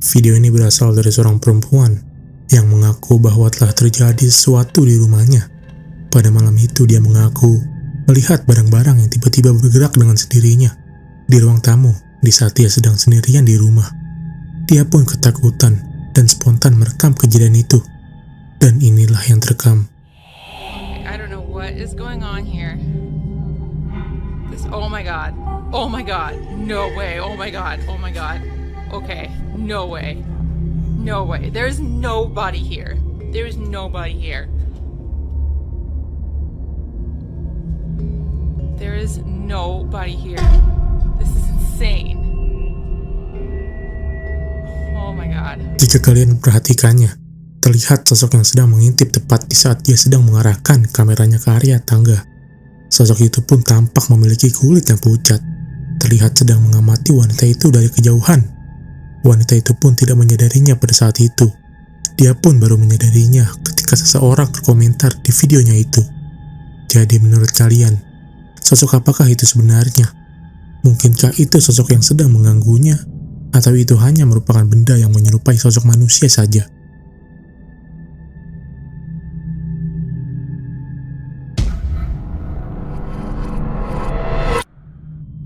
Video ini berasal dari seorang perempuan yang mengaku bahwa telah terjadi sesuatu di rumahnya. Pada malam itu dia mengaku melihat barang-barang yang tiba-tiba bergerak dengan sendirinya di ruang tamu di saat dia sedang sendirian di rumah. Dia pun ketakutan dan spontan merekam kejadian itu. Dan inilah yang terekam. I don't know what is going on here. Oh my god. Oh my god. No way. Oh my god. Oh my god. Okay. No way. No way. There's nobody here. There's nobody here. There is nobody here. This is insane. Oh my god. Jika kalian memperhatikannya, terlihat sosok yang sedang mengintip tepat di saat dia sedang mengarahkan kameranya ke area tangga. Sosok itu pun tampak memiliki kulit yang pucat. Terlihat sedang mengamati wanita itu dari kejauhan. Wanita itu pun tidak menyadarinya pada saat itu. Dia pun baru menyadarinya ketika seseorang berkomentar di videonya itu. Jadi menurut kalian, sosok apakah itu sebenarnya? Mungkinkah itu sosok yang sedang mengganggunya? Atau itu hanya merupakan benda yang menyerupai sosok manusia saja?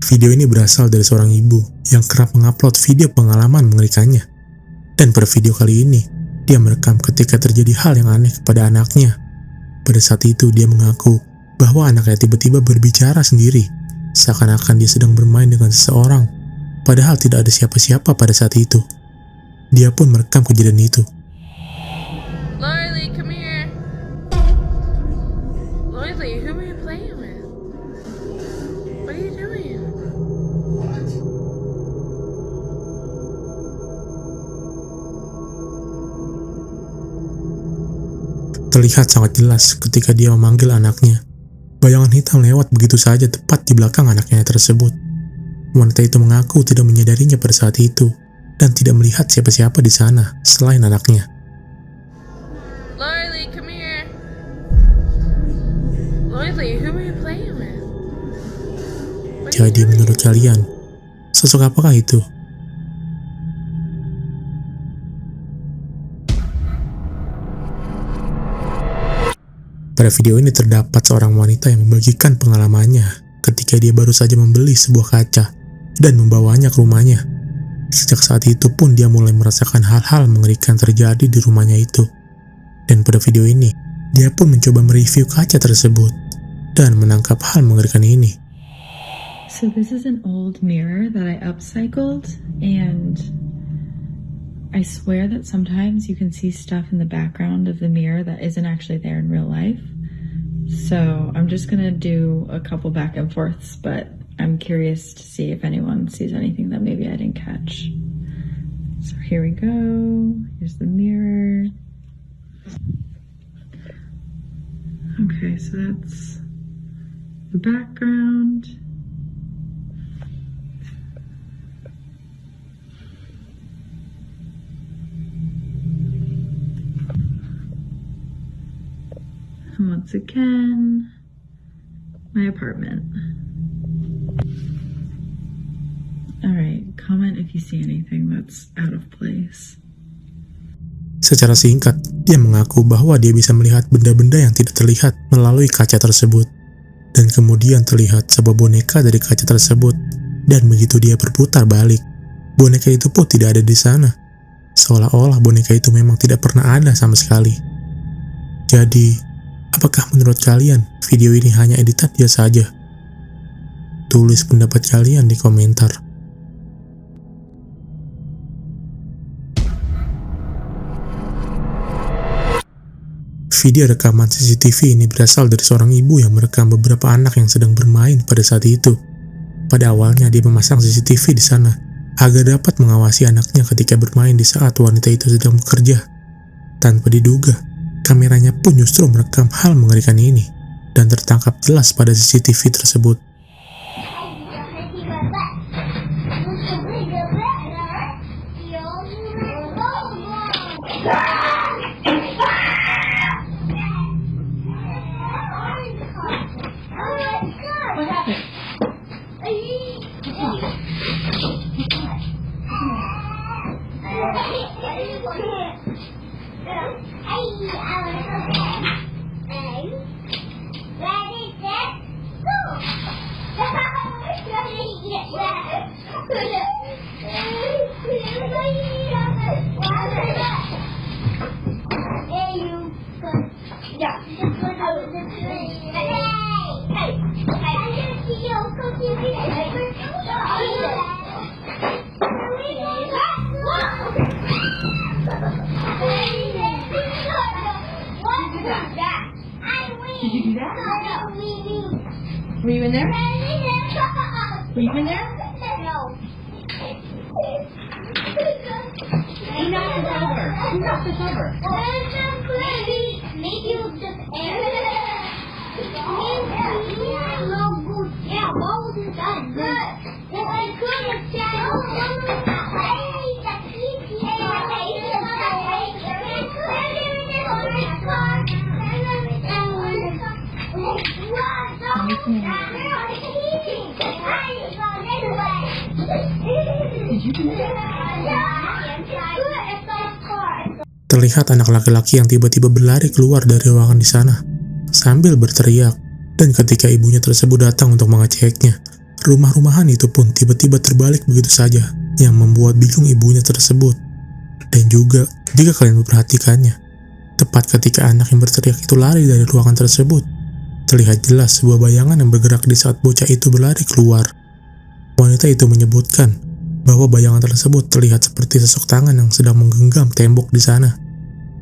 Video ini berasal dari seorang ibu yang kerap mengupload video pengalaman mengerikannya. Dan pada video kali ini, dia merekam ketika terjadi hal yang aneh kepada anaknya. Pada saat itu dia mengaku bahwa anaknya tiba-tiba berbicara sendiri, seakan-akan dia sedang bermain dengan seseorang, padahal tidak ada siapa-siapa pada saat itu. Dia pun merekam kejadian itu. Lily, come here. Lily, who are you playing with? What are you doing? Terlihat sangat jelas ketika dia memanggil anaknya. Bayangan hitam lewat begitu saja tepat di belakang anaknya tersebut. Wanita itu mengaku tidak menyadarinya pada saat itu dan tidak melihat siapa-siapa di sana selain anaknya. Lily, come here. Lily, who are you playing with? Jadi menurut kalian, sosok apakah itu? Pada video ini terdapat seorang wanita yang membagikan pengalamannya ketika dia baru saja membeli sebuah kaca dan membawanya ke rumahnya. Sejak saat itu pun dia mulai merasakan hal-hal mengerikan terjadi di rumahnya itu. Dan pada video ini, dia pun mencoba mereview kaca tersebut dan menangkap hal mengerikan ini. So this is an old mirror that I upcycled, and I swear that sometimes you can see stuff in the background of the mirror that isn't actually there in real life. So I'm just gonna do a couple back and forths, but I'm curious to see if anyone sees anything that maybe I didn't catch. So here we go. Here's the mirror. Okay, so that's the background. And once again, my apartment. Alright, comment if you see anything that's out of place. Secara singkat, dia mengaku bahwa dia bisa melihat benda-benda yang tidak terlihat melalui kaca tersebut. Dan kemudian terlihat sebuah boneka dari kaca tersebut. Dan begitu dia berputar balik, boneka itu pun tidak ada di sana. Seolah-olah boneka itu memang tidak pernah ada sama sekali. Jadi, apakah menurut kalian video ini hanya editan dia saja? Tulis pendapat kalian di komentar. Video rekaman CCTV ini berasal dari seorang ibu yang merekam beberapa anak yang sedang bermain pada saat itu. Pada awalnya dia memasang CCTV di sana agar dapat mengawasi anaknya ketika bermain di saat wanita itu sedang bekerja. Tanpa diduga, kameranya pun justru merekam hal mengerikan ini dan tertangkap jelas pada CCTV tersebut. Did you do that? Were you in there? Were you in there? Who knocked this over? Who knocked this over? Maybe it was just air. Yeah, what was it done? Good. I couldn't Terlihat anak laki-laki yang tiba-tiba berlari keluar dari ruangan di sana sambil berteriak, dan ketika ibunya tersebut datang untuk mengeceknya, rumah-rumahan itu pun tiba-tiba terbalik begitu saja, yang membuat bingung ibunya tersebut. Dan juga, jika kalian memperhatikannya, tepat ketika anak yang berteriak itu lari dari ruangan tersebut, terlihat jelas sebuah bayangan yang bergerak di saat bocah itu berlari keluar. Wanita itu menyebutkan bahwa bayangan tersebut terlihat seperti sosok tangan yang sedang menggenggam tembok di sana.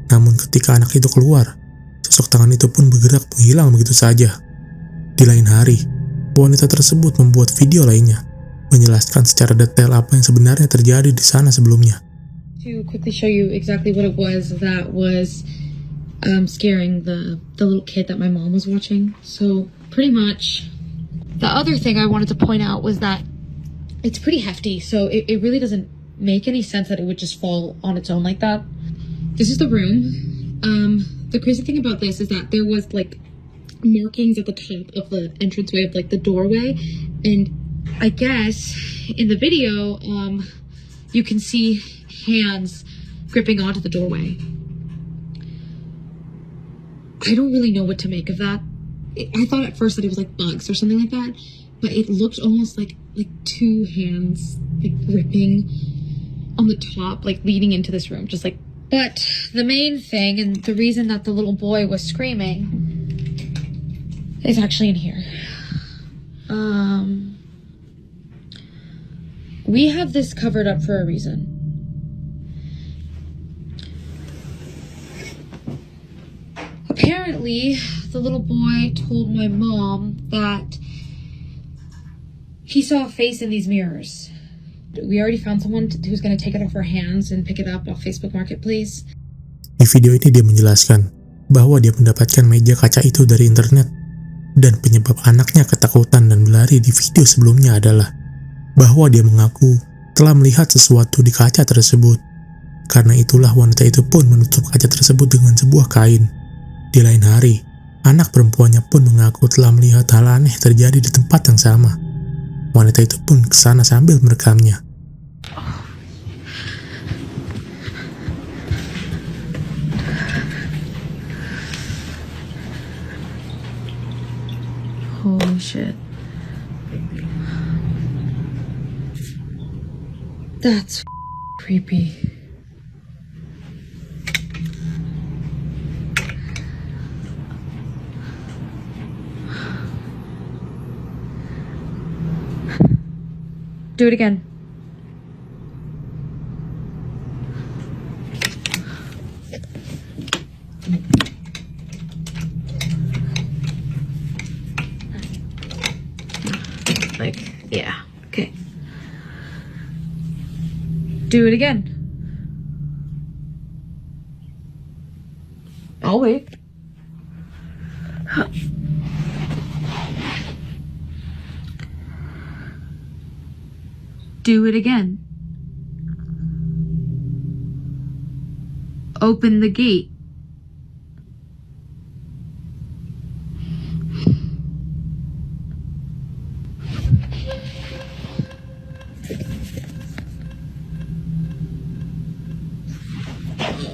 Namun ketika anak itu keluar, sosok tangan itu pun bergerak menghilang begitu saja. Di lain hari, wanita tersebut membuat video lainnya, menjelaskan secara detail apa yang sebenarnya terjadi di sana sebelumnya. To quickly show you exactly what it was that was scaring the little kid that my mom was watching. So pretty much, the other thing I wanted to point out was that it's pretty hefty, so it really doesn't make any sense that it would just fall on its own like that. This is the room. The crazy thing about this is that there was like markings at the top of the entranceway of like the doorway, and I guess in the video you can see hands gripping onto the doorway. I don't really know what to make of that. I thought at first that it was like bugs or something like that, but it looked almost like two hands like gripping on the top, like leading into this room, just like. But the main thing, and the reason that the little boy was screaming, is actually in here. We have this covered up for a reason. Apparently, the little boy told my mom that he saw a face in these mirrors. We already found someone who's going to take it off our hands and pick it up off Facebook Marketplace. Di video ini dia menjelaskan bahwa dia mendapatkan meja kaca itu dari internet, dan penyebab anaknya ketakutan dan berlari di video sebelumnya adalah bahwa dia mengaku telah melihat sesuatu di kaca tersebut. Karena itulah wanita itu pun menutup kaca tersebut dengan sebuah kain. Di lain hari, anak perempuannya pun mengaku telah melihat hal aneh terjadi di tempat yang sama. Wanita itu pun kesana sambil merekamnya. Holy shit. That's creepy. Do it again. Like, yeah, okay. Do it again. I'll wait. Do it again. Open the gate.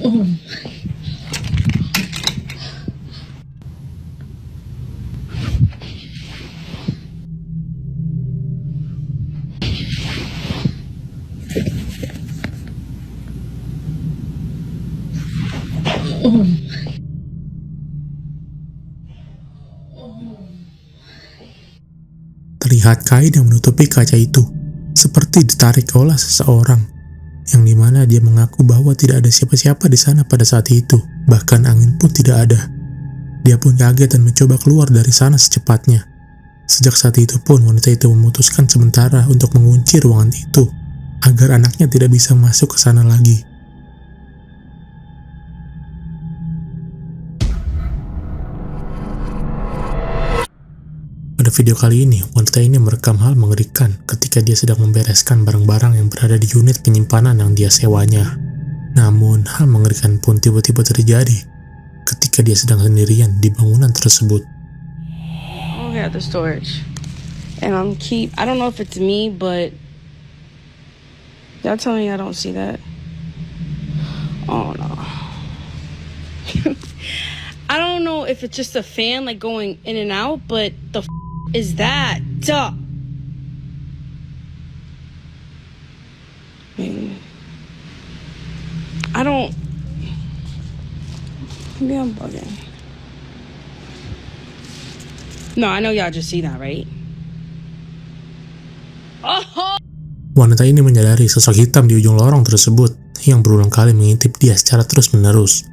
Oh. Terlihat kain yang menutupi kaca itu seperti ditarik oleh seseorang, yang dimana dia mengaku bahwa tidak ada siapa-siapa di sana pada saat itu, bahkan angin pun tidak ada. Dia pun kaget dan mencoba keluar dari sana secepatnya. Sejak saat itu pun wanita itu memutuskan sementara untuk mengunci ruangan itu agar anaknya tidak bisa masuk ke sana lagi. Pada video kali ini, wanita ini merekam hal mengerikan ketika dia sedang membereskan barang-barang yang berada di unit penyimpanan yang dia sewanya. Namun, hal mengerikan pun tiba-tiba terjadi ketika dia sedang sendirian di bangunan tersebut. Okay, at the storage. And I don't know if it's me, but y'all tell me I don't see that. Oh no. I don't know if it's just a fan like going in and out, but the is that? Duh. I don't. Maybe I'm bugging. No, I know y'all just see that, right? Oh! Wanita ini menyadari sosok hitam di ujung lorong tersebut yang berulang kali mengintip dia secara terus-menerus.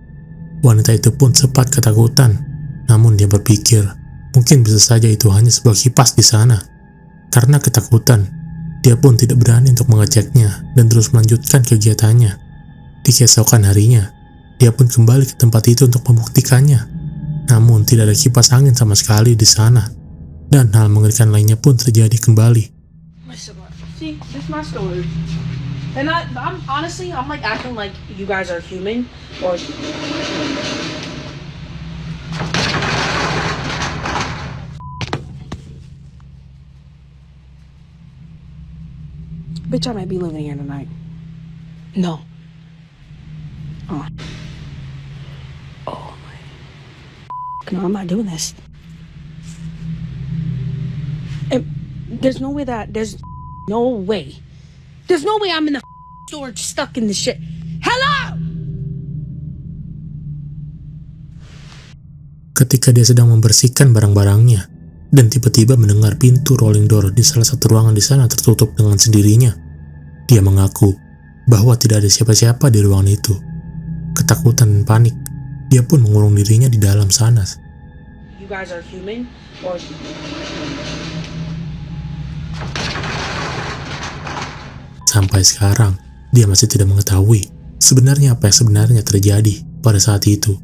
Wanita itu pun sempat ketakutan, namun dia berpikir mungkin bisa saja itu hanya sebuah kipas di sana. Karena ketakutan, dia pun tidak berani untuk mengeceknya dan terus melanjutkan kegiatannya. Di keesokan harinya, dia pun kembali ke tempat itu untuk membuktikannya. Namun tidak ada kipas angin sama sekali di sana. Dan hal mengerikan lainnya pun terjadi kembali. See, this is my storage. And I'm honestly, I'm like acting like you guys are human or. Bitch, I might be living here tonight. No. Oh. Oh my. No, I'm not doing this. There's no way I'm in the storage stuck in this shit. Hello! Ketika dia sedang membersihkan barang-barangnya dan tiba-tiba mendengar pintu rolling door di salah satu ruangan di sana tertutup dengan sendirinya, dia mengaku bahwa tidak ada siapa-siapa di ruangan itu. Ketakutan dan panik, dia pun mengurung dirinya di dalam sana. You guys are human or. Sampai sekarang, dia masih tidak mengetahui sebenarnya apa yang sebenarnya terjadi pada saat itu.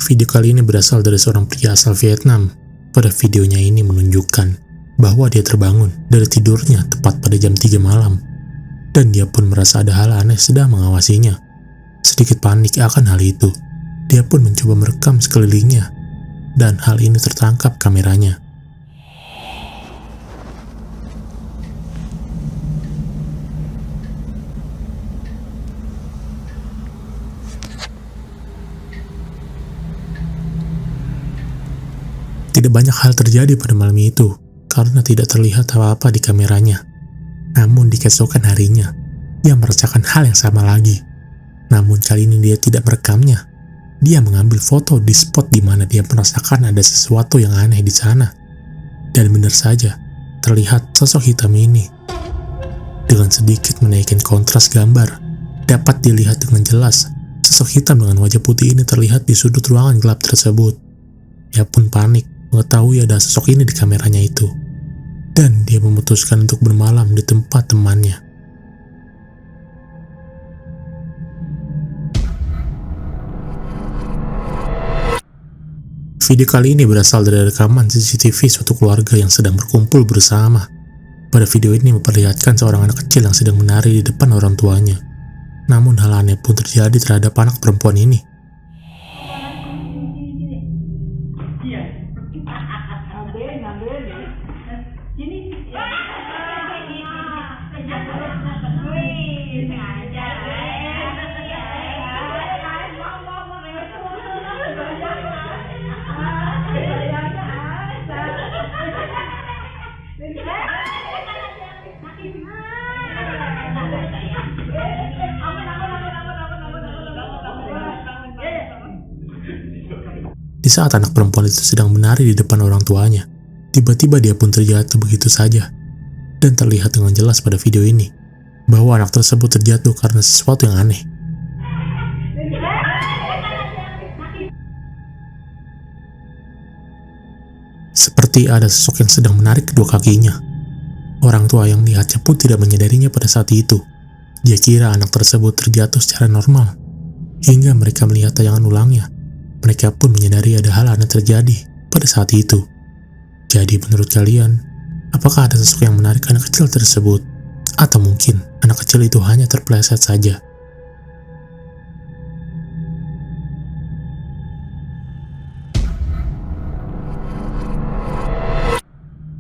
Video kali ini berasal dari seorang pria asal Vietnam. Pada videonya ini menunjukkan bahwa dia terbangun dari tidurnya tepat pada jam 3 malam. Dan dia pun merasa ada hal aneh sedang mengawasinya. Sedikit panik akan hal itu. Dia pun mencoba merekam sekelilingnya, dan hal ini tertangkap kameranya. Tidak banyak hal terjadi pada malam itu, karena tidak terlihat apa-apa di kameranya. Namun di keesokan harinya, dia merasakan hal yang sama lagi. Namun kali ini dia tidak merekamnya. Dia mengambil foto di spot di mana dia merasakan ada sesuatu yang aneh di sana. Dan benar saja, terlihat sosok hitam ini. Dengan sedikit menaikkan kontras gambar, dapat dilihat dengan jelas, sosok hitam dengan wajah putih ini terlihat di sudut ruangan gelap tersebut. Dia pun panik mengetahui ada sosok ini di kameranya itu. Dan dia memutuskan untuk bermalam di tempat temannya. Video kali ini berasal dari rekaman CCTV suatu keluarga yang sedang berkumpul bersama. Pada video ini memperlihatkan seorang anak kecil yang sedang menari di depan orang tuanya. Namun hal aneh pun terjadi terhadap anak perempuan ini. Di saat anak perempuan itu sedang menari di depan orang tuanya, tiba-tiba dia pun terjatuh begitu saja. Dan terlihat dengan jelas pada video ini, bahwa anak tersebut terjatuh karena sesuatu yang aneh. Seperti ada sosok yang sedang menarik kedua kakinya. Orang tua yang lihatnya pun tidak menyadarinya pada saat itu. Dia kira anak tersebut terjatuh secara normal. Hingga mereka melihat tayangan ulangnya, mereka pun menyadari ada hal aneh terjadi pada saat itu. Jadi menurut kalian, apakah ada sosok yang menarik anak kecil tersebut? Atau mungkin anak kecil itu hanya terpeleset saja?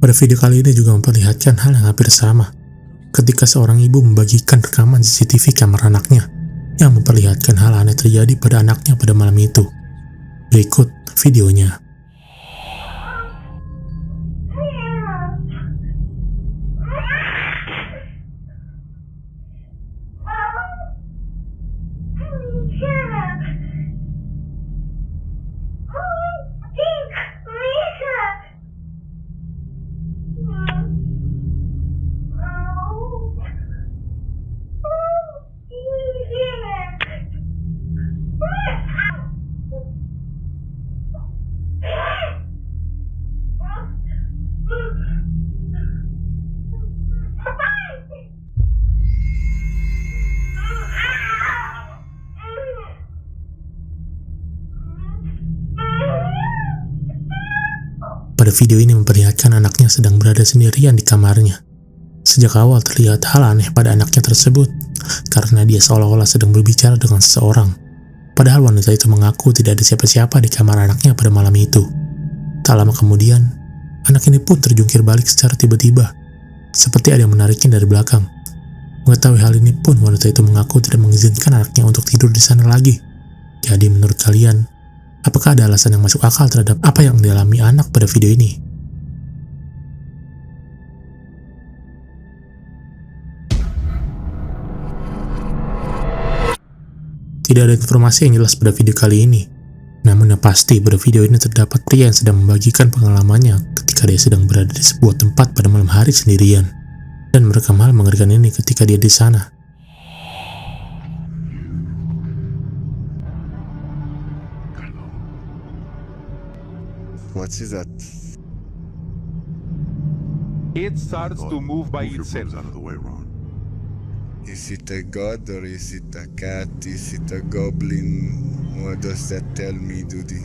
Pada video kali ini juga memperlihatkan hal yang hampir sama. Ketika seorang ibu membagikan rekaman CCTV kamar anaknya, yang memperlihatkan hal aneh terjadi pada anaknya pada malam itu. Berikut videonya. Pada video ini memperlihatkan anaknya sedang berada sendirian di kamarnya. Sejak awal terlihat hal aneh pada anaknya tersebut, karena dia seolah-olah sedang berbicara dengan seseorang. Padahal wanita itu mengaku tidak ada siapa-siapa di kamar anaknya pada malam itu. Tak lama kemudian, anak ini pun terjungkir balik secara tiba-tiba, seperti ada yang menariknya dari belakang. Mengetahui hal ini pun wanita itu mengaku tidak mengizinkan anaknya untuk tidur di sana lagi. Jadi menurut kalian, apakah ada alasan yang masuk akal terhadap apa yang dialami anak pada video ini? Tidak ada informasi yang jelas pada video kali ini. Namun yang pasti pada video ini terdapat pria yang sedang membagikan pengalamannya ketika dia sedang berada di sebuah tempat pada malam hari sendirian. Dan merekam hal mengerikan ini ketika dia di sana. What is that? It starts to move by itself. Out of the way, Ron. Is it a god or is it a cat? Is it a goblin? What does that tell me, Dudy?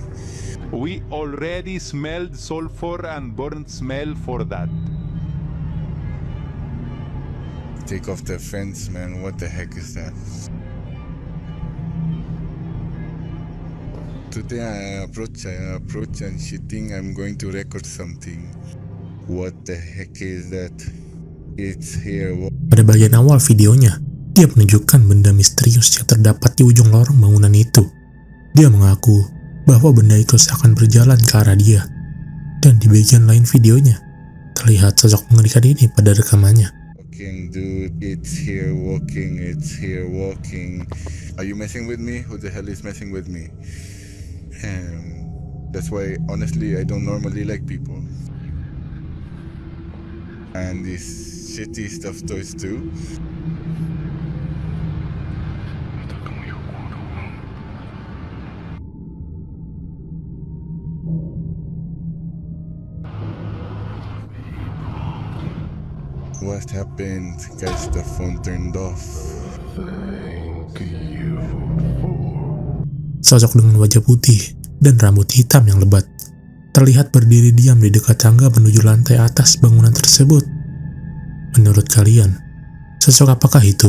We already smelled sulfur and burnt smell for that. Take off the fence, man. What the heck is that? Today I approach and she think I'm going to record something. What the heck is that? It's here. Pada bagian awal videonya, dia menunjukkan benda misterius yang terdapat di ujung lorong bangunan itu. Dia mengaku bahwa benda itu seakan berjalan ke arah dia. Dan di bagian lain videonya, terlihat sosok mengerikan ini pada rekamannya. Walking, dude. It's here walking. It's here walking. Are you messing with me? Who the hell is messing with me? That's why, honestly, I don't normally like people. And these shitty stuffed toys too. What happened? Guys, the phone turned off. Sosok dengan wajah putih dan rambut hitam yang lebat terlihat berdiri diam di dekat tangga menuju lantai atas bangunan tersebut. Menurut kalian, sosok apakah itu?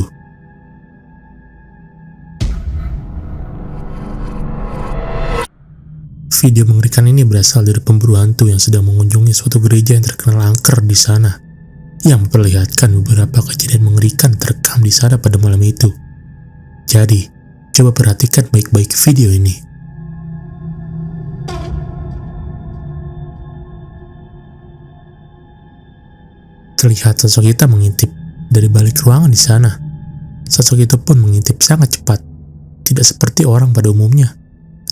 Video mengerikan ini berasal dari pemburu hantu yang sedang mengunjungi suatu gereja yang terkenal angker di sana, yang memperlihatkan beberapa kejadian mengerikan terekam di sana pada malam itu. Jadi, coba perhatikan baik-baik video ini. Terlihat sosok hitam mengintip dari balik ruangan di sana. Sosok itu pun mengintip sangat cepat, tidak seperti orang pada umumnya.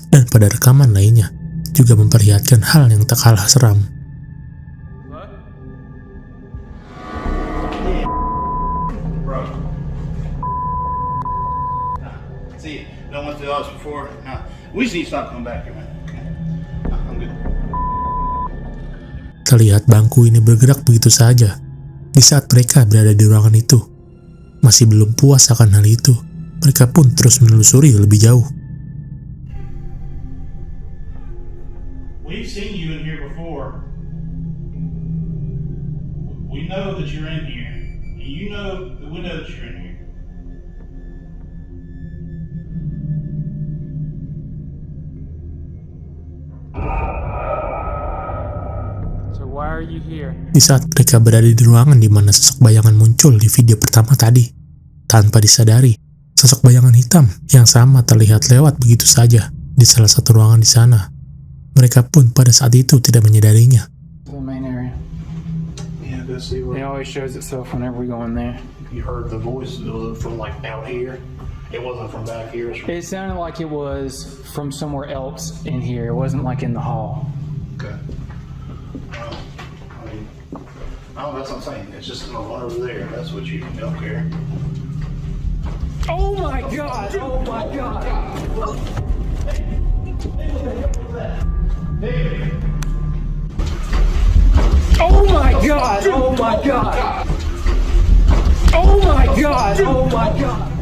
Dan pada rekaman lainnya, juga memperlihatkan hal yang tak kalah seram. See, done went through all this before. Now, we just need to stop coming back here, man. Okay. I'm good. Terlihat bangku ini bergerak begitu saja di saat mereka berada di ruangan itu. Masih belum puas akan hal itu, mereka pun terus menelusuri lebih jauh. We've seen you in here before. We know that you're in here. You know that we know that you're in here. So why are you here? Di saat mereka berada di ruangan di mana sosok bayangan muncul di video pertama tadi, tanpa disadari, sosok bayangan hitam yang sama terlihat lewat begitu saja di salah satu ruangan di sana. Mereka pun pada saat itu tidak menyadarinya. The main area. Yeah, go see It where always shows itself whenever we go in there. you heard the voice. Was it from like out here? It wasn't from back here. It's from... It sounded like it was from somewhere else in here. It wasn't like in the hall. Okay. I mean, no, that's what I'm saying. It's just the one over there. That's what you don't care. Oh my god! Oh my god! Oh my god! Oh my god! Oh my god! Oh my god!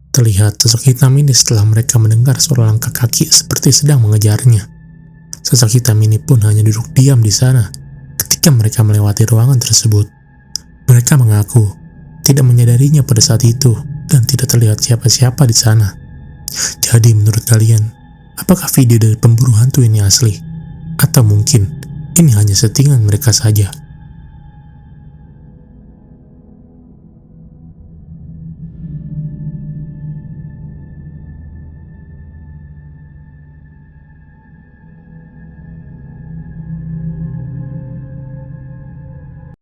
Terlihat sosok hitam ini setelah mereka mendengar suara langkah kaki seperti sedang mengejarnya. Sosok hitam ini pun hanya duduk diam di sana ketika mereka melewati ruangan tersebut. Mereka mengaku tidak menyadarinya pada saat itu dan tidak terlihat siapa-siapa di sana. Jadi menurut kalian, apakah video dari pemburu hantu ini asli? Atau mungkin ini hanya settingan mereka saja?